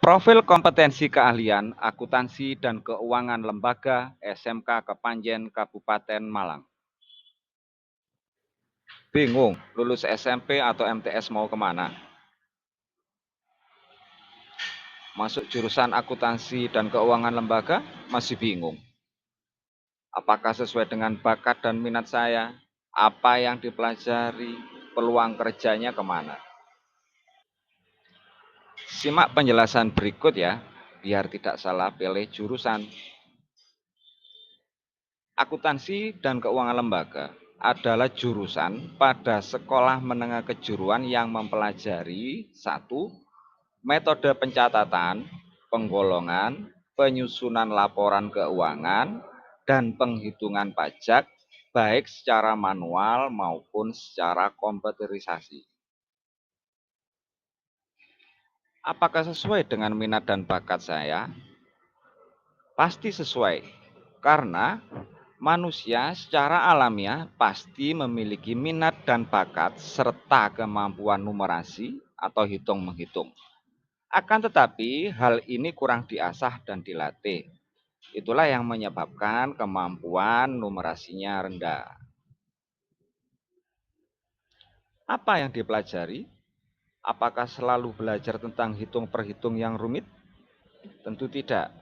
Profil kompetensi keahlian akuntansi dan keuangan lembaga SMK Kepanjen Kabupaten Malang. Bingung lulus SMP atau MTS mau kemana? Masuk jurusan akuntansi dan keuangan lembaga masih bingung. Apakah sesuai dengan bakat dan minat saya? Apa yang dipelajari? Peluang kerjanya kemana? Simak penjelasan berikut ya, biar tidak salah pilih jurusan. Akuntansi dan keuangan lembaga adalah jurusan pada sekolah menengah kejuruan yang mempelajari satu, metode pencatatan, penggolongan, penyusunan laporan keuangan, dan penghitungan pajak baik secara manual maupun secara komputerisasi. Apakah sesuai dengan minat dan bakat saya? Pasti sesuai, karena manusia secara alamiah pasti memiliki minat dan bakat serta kemampuan numerasi atau hitung-menghitung. Akan tetapi, hal ini kurang diasah dan dilatih. Itulah yang menyebabkan kemampuan numerasinya rendah. Apa yang dipelajari? Apakah selalu belajar tentang hitung perhitung yang rumit? Tentu tidak.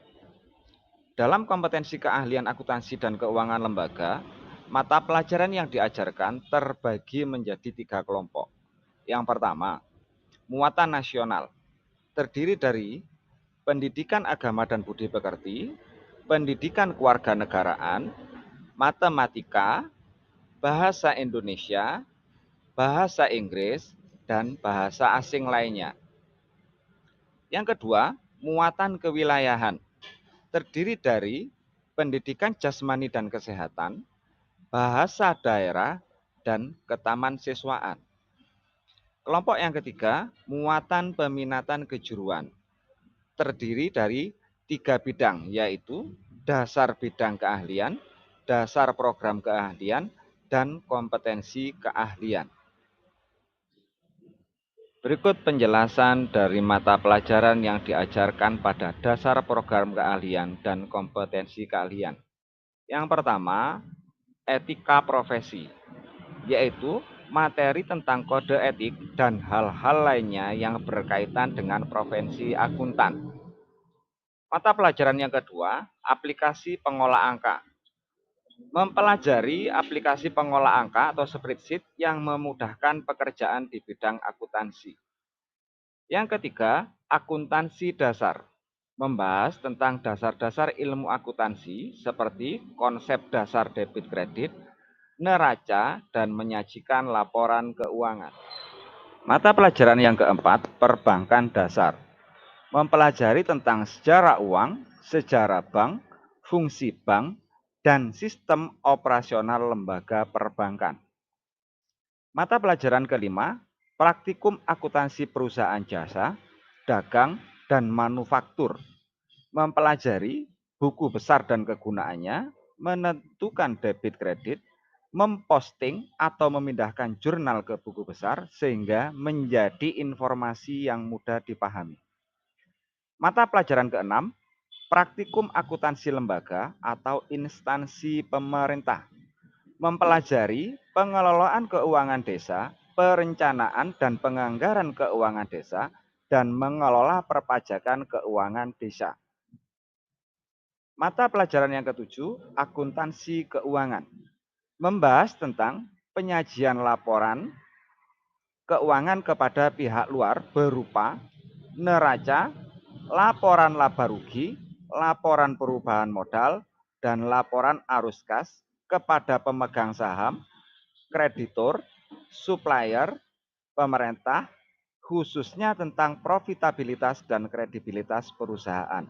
Dalam kompetensi keahlian akuntansi dan keuangan lembaga, mata pelajaran yang diajarkan terbagi menjadi 3 kelompok. Yang pertama, muatan nasional, terdiri dari pendidikan agama dan budi pekerti, pendidikan kewarganegaraan, matematika, bahasa Indonesia, bahasa Inggris, dan bahasa asing lainnya. Yang kedua, muatan kewilayahan, terdiri dari pendidikan jasmani dan kesehatan, bahasa daerah, dan ketaman siswaan. Kelompok yang ketiga, muatan peminatan kejuruan, terdiri dari 3 bidang, yaitu dasar bidang keahlian, dasar program keahlian, dan kompetensi keahlian. Berikut penjelasan dari mata pelajaran yang diajarkan pada dasar program keahlian dan kompetensi keahlian. Yang pertama, etika profesi, yaitu materi tentang kode etik dan hal-hal lainnya yang berkaitan dengan profesi akuntan. Mata pelajaran yang kedua, aplikasi pengolah angka. Mempelajari aplikasi pengolah angka atau spreadsheet yang memudahkan pekerjaan di bidang akuntansi. Yang ketiga, akuntansi dasar. Membahas tentang dasar-dasar ilmu akuntansi seperti konsep dasar debit kredit, neraca, dan menyajikan laporan keuangan. Mata pelajaran yang keempat, perbankan dasar. Mempelajari tentang sejarah uang, sejarah bank, fungsi bank, dan sistem operasional lembaga perbankan. Mata pelajaran kelima, praktikum akuntansi perusahaan jasa, dagang, dan manufaktur. Mempelajari buku besar dan kegunaannya, menentukan debit kredit, memposting atau memindahkan jurnal ke buku besar sehingga menjadi informasi yang mudah dipahami. Mata pelajaran keenam, praktikum akuntansi lembaga atau instansi pemerintah. Mempelajari pengelolaan keuangan desa, perencanaan dan penganggaran keuangan desa, dan mengelola perpajakan keuangan desa. Mata pelajaran yang ketujuh, akuntansi keuangan. Membahas tentang penyajian laporan keuangan kepada pihak luar berupa neraca, laporan laba rugi, laporan perubahan modal, dan laporan arus kas kepada pemegang saham, kreditur, supplier, pemerintah, khususnya tentang profitabilitas dan kredibilitas perusahaan.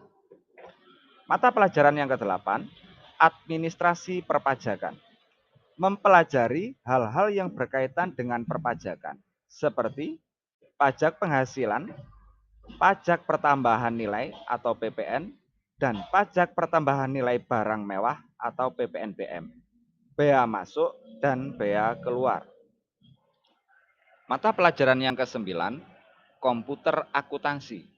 Mata pelajaran yang kedelapan, administrasi perpajakan. Mempelajari hal-hal yang berkaitan dengan perpajakan, seperti pajak penghasilan, pajak pertambahan nilai atau PPN, dan pajak pertambahan nilai barang mewah atau PPNBM, bea masuk dan bea keluar. Mata pelajaran yang kesembilan, komputer akuntansi.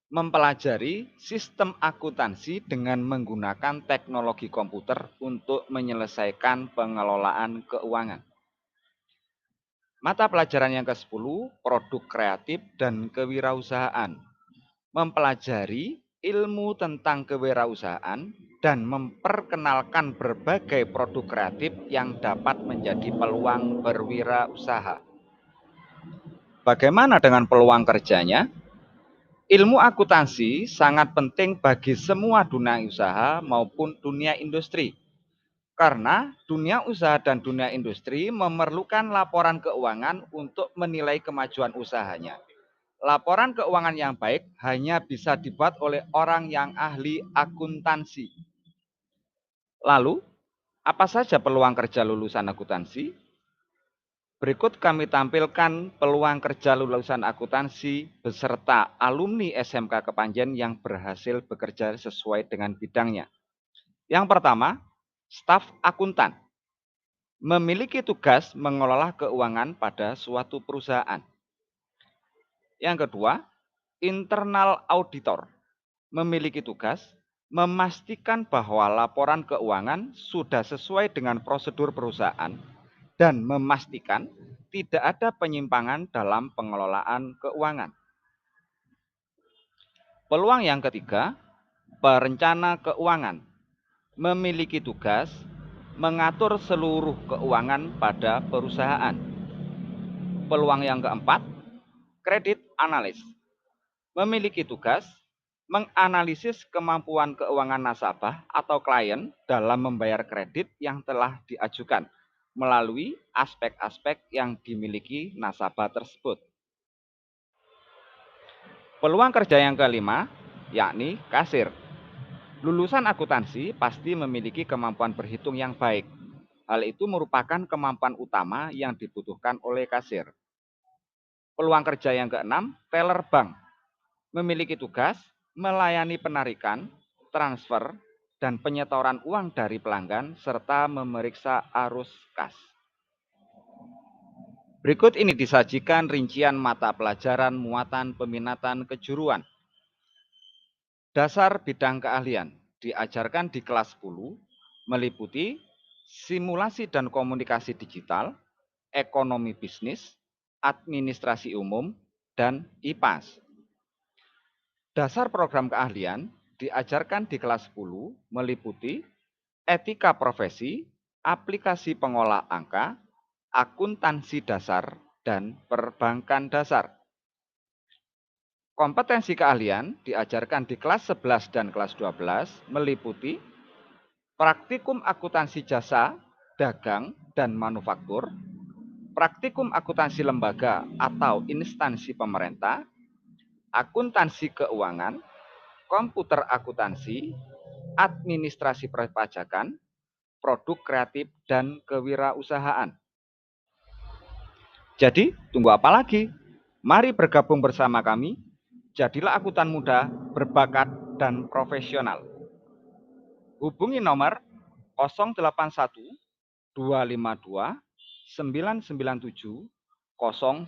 mempelajari sistem akuntansi dengan menggunakan teknologi komputer untuk menyelesaikan pengelolaan keuangan. Mata pelajaran yang ke-10, produk kreatif dan kewirausahaan. Mempelajari ilmu tentang kewirausahaan dan memperkenalkan berbagai produk kreatif yang dapat menjadi peluang berwirausaha. Bagaimana dengan peluang kerjanya? Ilmu akuntansi sangat penting bagi semua dunia usaha maupun dunia industri. Karena dunia usaha dan dunia industri memerlukan laporan keuangan untuk menilai kemajuan usahanya. Laporan keuangan yang baik hanya bisa dibuat oleh orang yang ahli akuntansi. Lalu, apa saja peluang kerja lulusan akuntansi? Berikut kami tampilkan peluang kerja lulusan akuntansi beserta alumni SMK Kepanjen yang berhasil bekerja sesuai dengan bidangnya. Yang pertama, staf akuntan. Memiliki tugas mengelola keuangan pada suatu perusahaan. Yang kedua, internal auditor. Memiliki tugas memastikan bahwa laporan keuangan sudah sesuai dengan prosedur perusahaan dan memastikan tidak ada penyimpangan dalam pengelolaan keuangan. Peluang yang ketiga, perencana keuangan. Memiliki tugas mengatur seluruh keuangan pada perusahaan. Peluang yang keempat, kredit analis. Memiliki tugas menganalisis kemampuan keuangan nasabah atau klien dalam membayar kredit yang telah diajukan melalui aspek-aspek yang dimiliki nasabah tersebut. Peluang kerja yang kelima, yakni kasir. Lulusan akuntansi pasti memiliki kemampuan berhitung yang baik. Hal itu merupakan kemampuan utama yang dibutuhkan oleh kasir. Peluang kerja yang keenam, teller bank. Memiliki tugas melayani penarikan, transfer, dan penyetoran uang dari pelanggan serta memeriksa arus kas. Berikut ini disajikan rincian mata pelajaran muatan peminatan kejuruan. Dasar bidang keahlian diajarkan di kelas 10 meliputi simulasi dan komunikasi digital, ekonomi bisnis, administrasi umum, dan IPAS. Dasar program keahlian diajarkan di kelas 10 meliputi etika profesi, aplikasi pengolah angka, akuntansi dasar, dan perbankan dasar. Kompetensi keahlian diajarkan di kelas 11 dan kelas 12 meliputi praktikum akuntansi jasa, dagang, dan manufaktur, praktikum akuntansi lembaga atau instansi pemerintah, akuntansi keuangan, komputer akuntansi, administrasi perpajakan, produk kreatif, dan kewirausahaan. Jadi, tunggu apa lagi? Mari bergabung bersama kami. Jadilah akuntan muda, berbakat, dan profesional. Hubungi nomor 081 252 997 092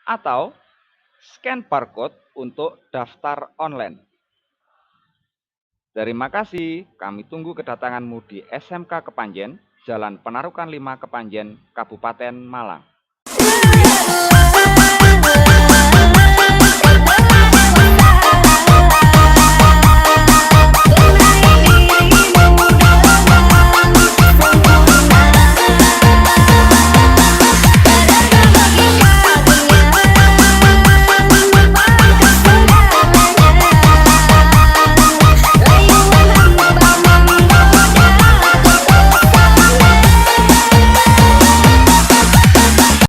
atau scan barcode untuk daftar online. Terima kasih, kami tunggu kedatanganmu di SMK Kepanjen, Jalan Penarukan 5 Kepanjen, Kabupaten Malang.